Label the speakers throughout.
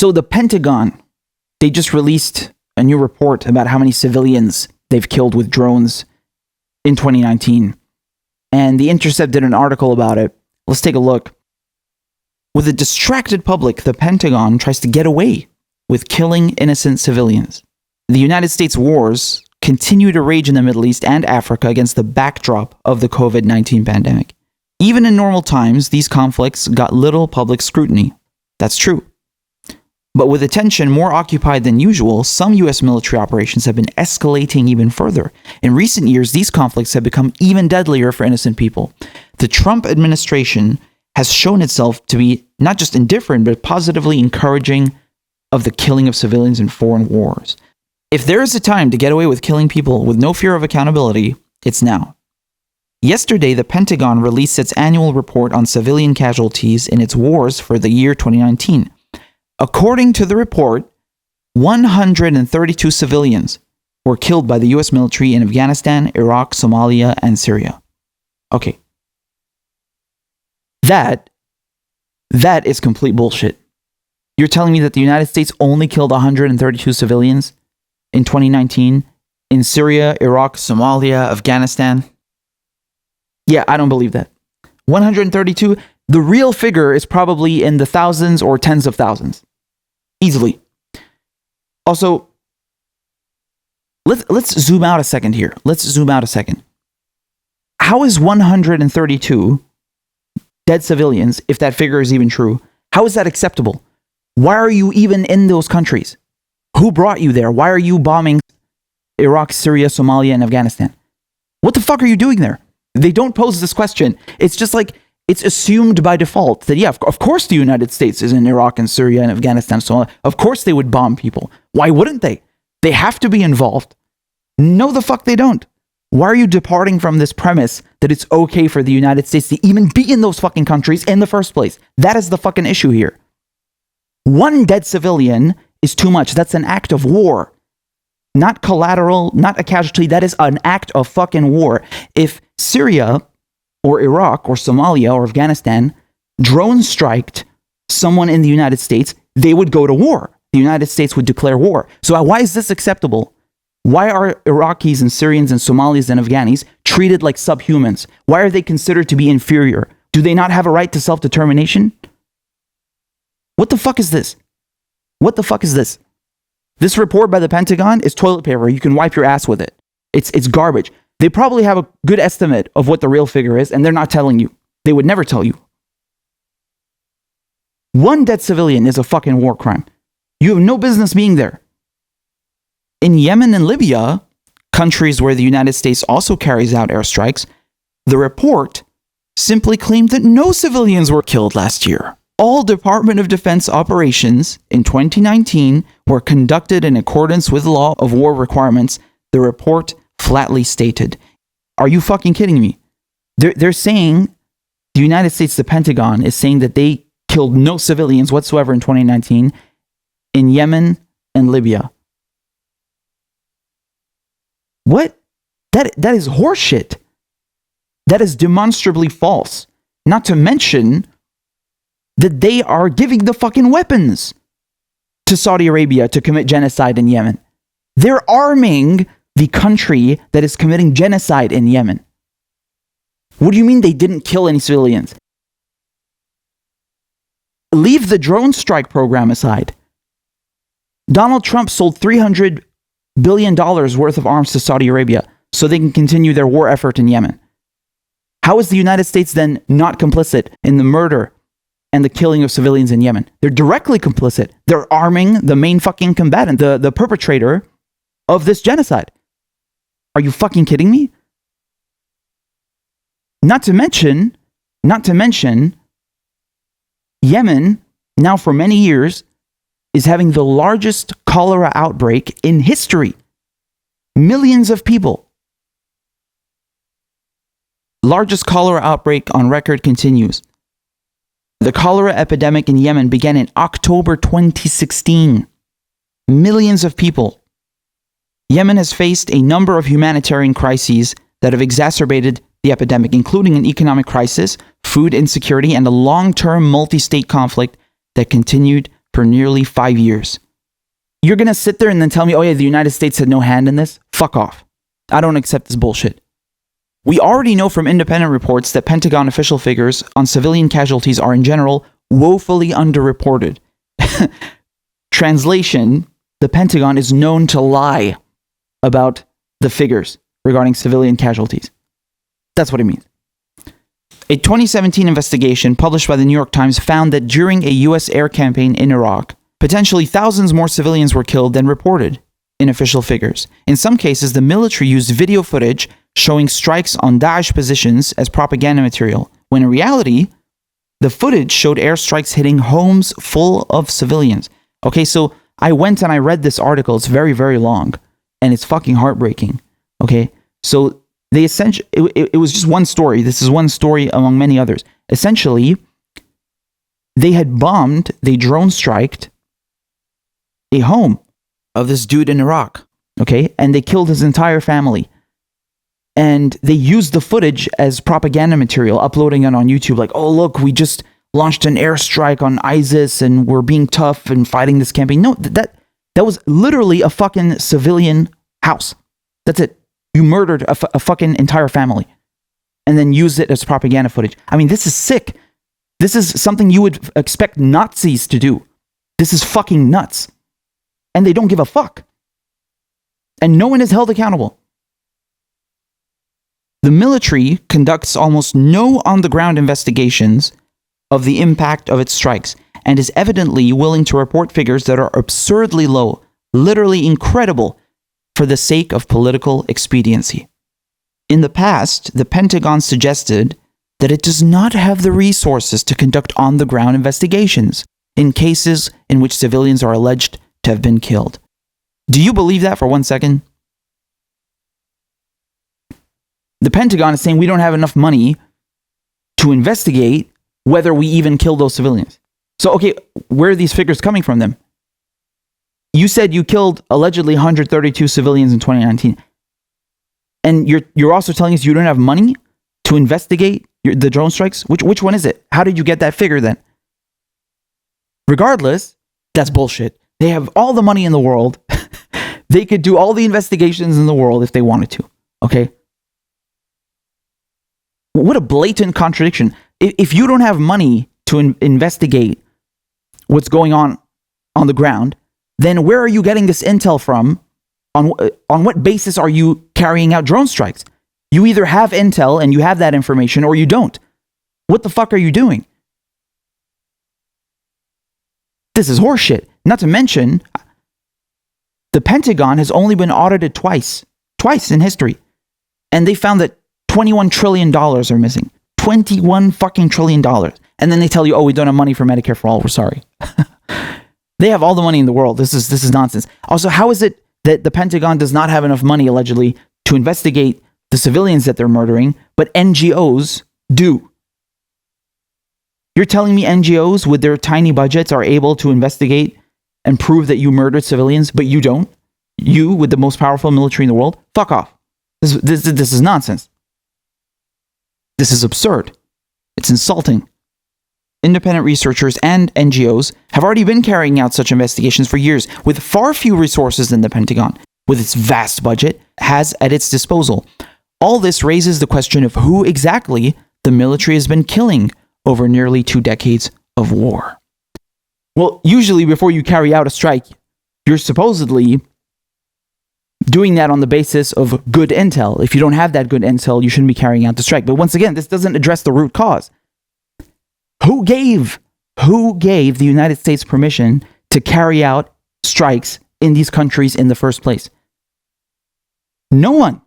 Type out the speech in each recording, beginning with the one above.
Speaker 1: So the Pentagon, they just released a new report about how many civilians they've killed with drones in 2019. And The Intercept did an article about it. Let's take a look. With a distracted public, the Pentagon tries to get away with killing innocent civilians. The United States wars continue to rage in the Middle East and Africa against the backdrop of the COVID-19 pandemic. Even in normal times, these conflicts got little public scrutiny. That's true. But with attention more occupied than usual, some U.S. military operations have been escalating even further. In recent years, these conflicts have become even deadlier for innocent people. The Trump administration has shown itself to be not just indifferent, but positively encouraging of the killing of civilians in foreign wars. If there is a time to get away with killing people with no fear of accountability, it's now. Yesterday, the Pentagon released its annual report on civilian casualties in its wars for the year 2019. According to the report, 132 civilians were killed by the U.S. military in Afghanistan, Iraq, Somalia, and Syria. Okay. That is complete bullshit. You're telling me that the United States only killed 132 civilians in 2019 in Syria, Iraq, Somalia, Afghanistan? Yeah, I don't believe that. 132, the real figure is probably in the thousands or tens of thousands. Easily. Also, let's zoom out a second here. How is 132 dead civilians, if that figure is even true, how is that acceptable? Why are you even in those countries? Who brought you there? Why are you bombing Iraq, Syria, Somalia, and Afghanistan? What the fuck are you doing there? They don't pose this question. It's just like, it's assumed by default that, yeah, of course the United States is in Iraq and Syria and Afghanistan, Somalia. Of course they would bomb people. Why wouldn't they? They have to be involved. No, the fuck they don't. Why are you departing from this premise that it's okay for the United States to even be in those fucking countries in the first place? That is the fucking issue here. One dead civilian is too much. That's an act of war. Not collateral, not a casualty. That is an act of fucking war. If Syria or Iraq or Somalia or Afghanistan drone striked someone in the United States, they would go to war. The United States would declare war. So why is this acceptable? Why are Iraqis and Syrians and Somalis and Afghanis treated like subhumans? Why are they considered to be inferior? Do they not have a right to self-determination? What the fuck is this? What the fuck is this? This report by the Pentagon is toilet paper. You can wipe your ass with it. It's garbage. They probably have a good estimate of what the real figure is, and they're not telling you. They would never tell you. One dead civilian is a fucking war crime. You have no business being there. In Yemen and Libya, countries where the United States also carries out airstrikes, the report simply claimed that no civilians were killed last year. All Department of Defense operations in 2019 were conducted in accordance with law of war requirements, the report flatly stated. Are you fucking kidding me? They're saying, the United States, the Pentagon, is saying that they killed no civilians whatsoever in 2019 in Yemen and Libya. What? That is horseshit. That is demonstrably false. Not to mention that they are giving the fucking weapons to Saudi Arabia to commit genocide in Yemen. They're arming the country that is committing genocide in Yemen. What do you mean they didn't kill any civilians? Leave the drone strike program aside. Donald Trump sold $300 billion worth of arms to Saudi Arabia so they can continue their war effort in Yemen. How is the United States then not complicit in the murder and the killing of civilians in Yemen? They're directly complicit. They're arming the main fucking combatant, the perpetrator of this genocide. Are you fucking kidding me? Not to mention, Yemen, now for many years, is having the largest cholera outbreak in history. Millions of people. Largest cholera outbreak on record continues. The cholera epidemic in Yemen began in October 2016. Millions of people. Yemen has faced a number of humanitarian crises that have exacerbated the epidemic, including an economic crisis, food insecurity, and a long-term multi-state conflict that continued for nearly 5 years. You're going to sit there and then tell me, oh yeah, the United States had no hand in this? Fuck off. I don't accept this bullshit. We already know from independent reports that Pentagon official figures on civilian casualties are in general woefully underreported. Translation, the Pentagon is known to lie about the figures regarding civilian casualties. That's what it means. A 2017 investigation published by the New York Times found that during a U.S. air campaign in Iraq, potentially thousands more civilians were killed than reported in official figures. In some cases, the military used video footage showing strikes on Daesh positions as propaganda material, when in reality, the footage showed airstrikes hitting homes full of civilians. Okay, so I went and I read this article. It's very, very long, and it's fucking heartbreaking. Okay, so they essentially, it was just one story. This is one story among many others. Essentially, they had bombed, they drone striked a home of this dude in Iraq. Okay, and they killed his entire family. And they used the footage as propaganda material, uploading it on YouTube. Like, oh, look, we just launched an airstrike on ISIS and we're being tough and fighting this campaign. No, that was literally a fucking civilian house. That's it. You murdered a fucking entire family and then used it as propaganda footage. I mean, this is sick. This is something you would expect Nazis to do. This is fucking nuts. And they don't give a fuck. And no one is held accountable. The military conducts almost no on-the-ground investigations of the impact of its strikes and is evidently willing to report figures that are absurdly low, literally incredible, for the sake of political expediency. In the past, the Pentagon suggested that it does not have the resources to conduct on-the-ground investigations in cases in which civilians are alleged to have been killed. Do you believe that for 1 second? The Pentagon is saying we don't have enough money to investigate whether we even killed those civilians. So, okay, where are these figures coming from then? You said you killed allegedly 132 civilians in 2019. And you're also telling us you don't have money to investigate the drone strikes? Which one is it? How did you get that figure then? Regardless, that's bullshit. They have all the money in the world. They could do all the investigations in the world if they wanted to. Okay? What a blatant contradiction. If you don't have money to investigate what's going on the ground, then where are you getting this intel from? On what basis are you carrying out drone strikes? You either have intel and you have that information or you don't. What the fuck are you doing? This is horseshit. Not to mention, the Pentagon has only been audited twice in history. And they found that $21 trillion are missing. $21 fucking trillion. And then they tell you, oh, we don't have money for Medicare for all. We're sorry. They have all the money in the world. This is nonsense. Also, how is it that the Pentagon does not have enough money, allegedly, to investigate the civilians that they're murdering, but NGOs do? You're telling me NGOs with their tiny budgets are able to investigate and prove that you murdered civilians, but you don't? You, with the most powerful military in the world? Fuck off. This is nonsense. This is absurd. It's insulting. Independent researchers and NGOs have already been carrying out such investigations for years with far fewer resources than the Pentagon, with its vast budget, has at its disposal. All this raises the question of who exactly the military has been killing over nearly 2 decades of war. Well, usually before you carry out a strike, you're supposedly doing that on the basis of good intel. If you don't have that good intel, you shouldn't be carrying out the strike. But once again, this doesn't address the root cause. Who gave the United States permission to carry out strikes in these countries in the first place? No one.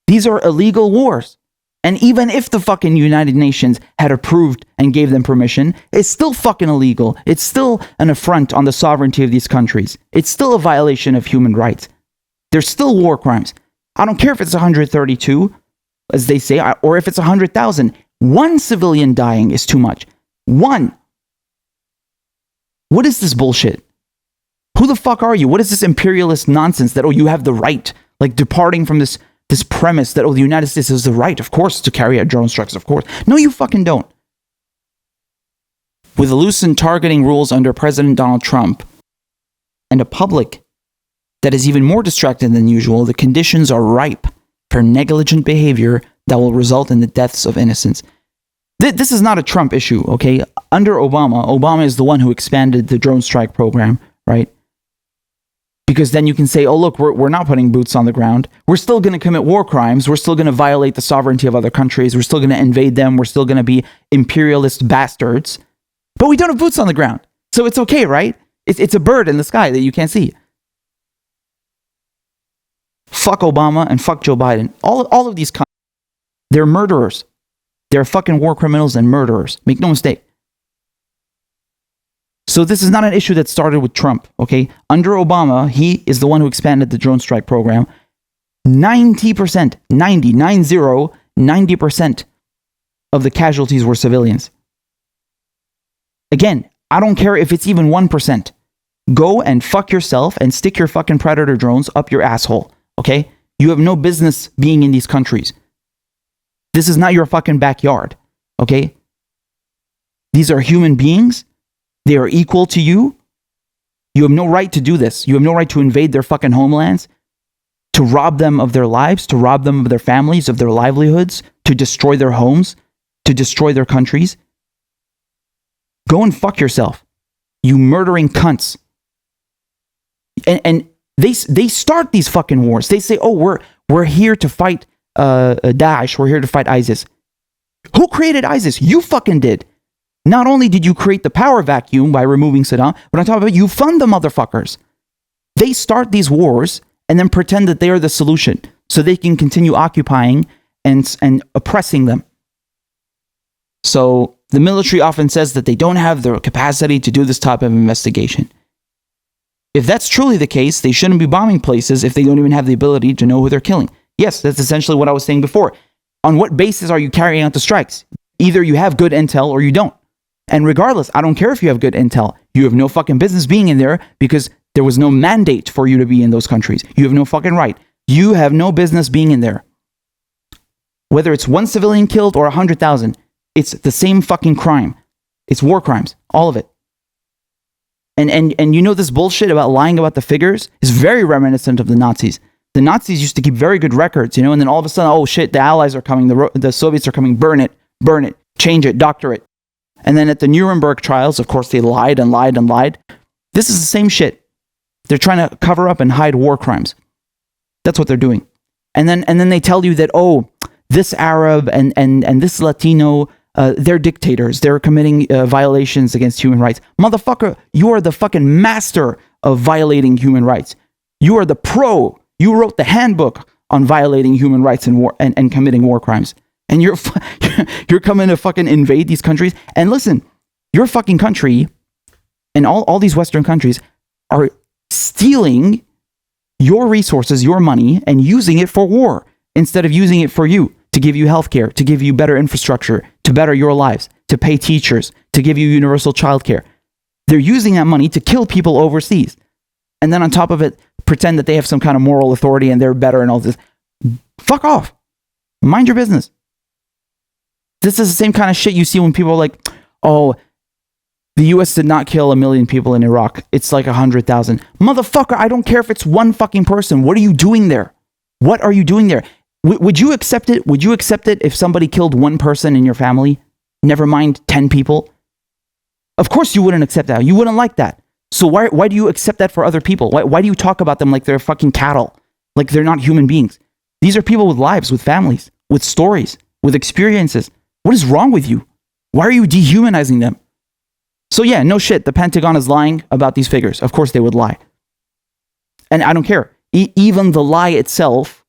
Speaker 1: These are illegal wars. And even if the fucking United Nations had approved and gave them permission, it's still fucking illegal. It's still an affront on the sovereignty of these countries. It's still a violation of human rights. There's still war crimes. I don't care if it's 132, as they say, or if it's 100,000. One civilian dying is too much. One. What is this bullshit? Who the fuck are you? What is this imperialist nonsense that, oh, you have the right, like departing from this premise that, oh, the United States has the right, of course, to carry out drone strikes, of course. No, you fucking don't. With loosened targeting rules under President Donald Trump and a public that is even more distracted than usual, the conditions are ripe for negligent behavior that will result in the deaths of innocents. This is not a Trump issue, okay? Under Obama is the one who expanded the drone strike program, right? Because then you can say, oh, look, we're not putting boots on the ground. We're still going to commit war crimes. We're still going to violate the sovereignty of other countries. We're still going to invade them. We're still going to be imperialist bastards. But we don't have boots on the ground. So it's okay, right? It's a bird in the sky that you can't see. Fuck Obama and fuck Joe Biden. All of these, they're murderers. They're fucking war criminals and murderers. Make no mistake. So this is not an issue that started with Trump, okay? Under Obama, he is the one who expanded the drone strike program. 90% of the casualties were civilians. Again, I don't care if it's even 1%. Go and fuck yourself and stick your fucking Predator drones up your asshole, okay? You have no business being in these countries. This is not your fucking backyard, okay? These are human beings. They are equal to you. You have no right to do this. You have no right to invade their fucking homelands, to rob them of their lives, to rob them of their families, of their livelihoods, to destroy their homes, to destroy their countries. Go and fuck yourself, you murdering cunts. And they start these fucking wars. They say, oh, we're here to fight Daesh. We're here to fight ISIS. Who created ISIS? You fucking did. Not only did you create the power vacuum by removing Saddam, but on top of it, you fund the motherfuckers. They start these wars and then pretend that they are the solution so they can continue occupying and oppressing them. So the military often says that they don't have the capacity to do this type of investigation. If that's truly the case, they shouldn't be bombing places if they don't even have the ability to know who they're killing. Yes, that's essentially what I was saying before. On what basis are you carrying out the strikes? Either you have good intel or you don't. And regardless, I don't care if you have good intel. You have no fucking business being in there because there was no mandate for you to be in those countries. You have no fucking right. You have no business being in there. Whether it's one civilian killed or 100,000, it's the same fucking crime. It's war crimes, all of it. And you know this bullshit about lying about the figures is very reminiscent of the Nazis. The Nazis used to keep very good records, you know, and then all of a sudden, oh shit, the Allies are coming, the Soviets are coming, burn it, change it, doctor it. And then at the Nuremberg trials, of course, they lied and lied and lied. This is the same shit. They're trying to cover up and hide war crimes. That's what they're doing. And then they tell you that, oh, this Arab and this Latino, they're dictators. They're committing violations against human rights. Motherfucker, you are the fucking master of violating human rights. You are the pro. You wrote the handbook on violating human rights and war and committing war crimes. And you're coming to fucking invade these countries. And listen, your fucking country and all these Western countries are stealing your resources, your money, and using it for war instead of using it for you, to give you healthcare, to give you better infrastructure, to better your lives, to pay teachers, to give you universal childcare. They're using that money to kill people overseas. And then on top of it, pretend that they have some kind of moral authority and they're better and all this. Fuck off. Mind your business. This is the same kind of shit you see when people are like, oh, the US did not kill 1 million people in Iraq. It's like 100,000. Motherfucker, I don't care if it's one fucking person. What are you doing there? What are you doing there? Would you accept it? Would you accept it if somebody killed one person in your family? Never mind 10 people? Of course you wouldn't accept that. You wouldn't like that. So why do you accept that for other people? Why do you talk about them like they're fucking cattle? Like they're not human beings? These are people with lives, with families, with stories, with experiences. What is wrong with you? Why are you dehumanizing them? So yeah, no shit. The Pentagon is lying about these figures. Of course they would lie. And I don't care. Even the lie itself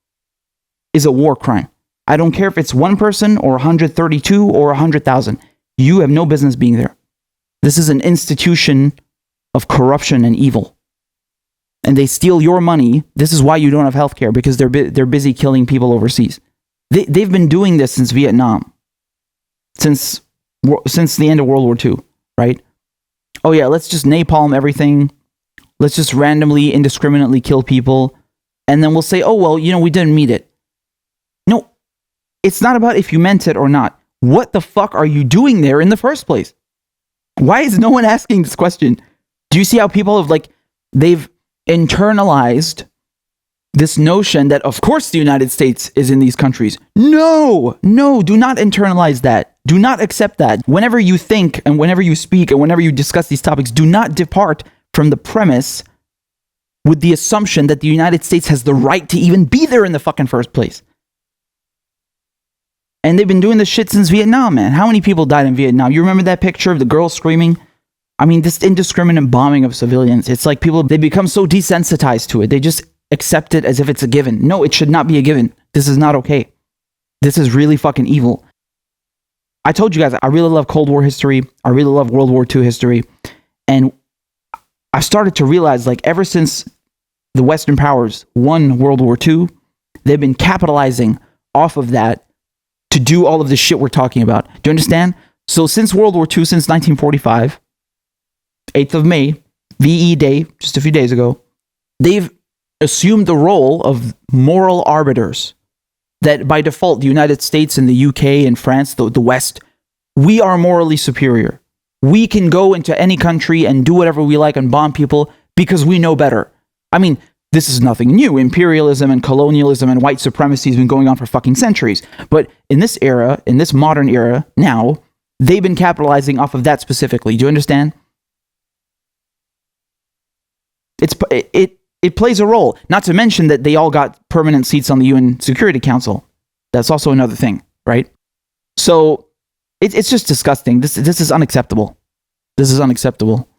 Speaker 1: is a war crime. I don't care if it's one person or 132 or 100,000. You have no business being there. This is an institution of corruption and evil. And they steal your money. This is why you don't have healthcare, because they're busy killing people overseas. They've been doing this since Vietnam. Since the end of World War II, right? Oh yeah, let's just napalm everything. Let's just randomly, indiscriminately kill people. And then we'll say, oh, well, you know, we didn't mean it. No, it's not about if you meant it or not. What the fuck are you doing there in the first place? Why is no one asking this question? Do you see how people have they've internalized this notion that of course the United States is in these countries? No, do not internalize that. Do not accept that. Whenever you think and whenever you speak and whenever you discuss these topics, do not depart from the premise with the assumption that the United States has the right to even be there in the fucking first place. And they've been doing this shit since Vietnam, man. How many people died in Vietnam? You remember that picture of the girl screaming? I mean, this indiscriminate bombing of civilians. It's like people, they become so desensitized to it. They just accept it as if it's a given. No, it should not be a given. This is not okay. This is really fucking evil. I told you guys, I really love Cold War history. I really love World War II history. And I started to realize, ever since the Western powers won World War II, they've been capitalizing off of that to do all of this shit we're talking about. Do you understand? So since World War II, since 1945, 8th of May, VE Day, just a few days ago, they've assumed the role of moral arbiters. That by default, the United States and the UK and France, the West, we are morally superior. We can go into any country and do whatever we like and bomb people because we know better. I mean, this is nothing new. Imperialism and colonialism and white supremacy has been going on for fucking centuries. But in this era, in this modern era, now, they've been capitalizing off of that specifically. Do you understand? It plays a role. Not to mention that they all got permanent seats on the UN Security Council. That's also another thing, right? So it's just disgusting. This is unacceptable. This is unacceptable.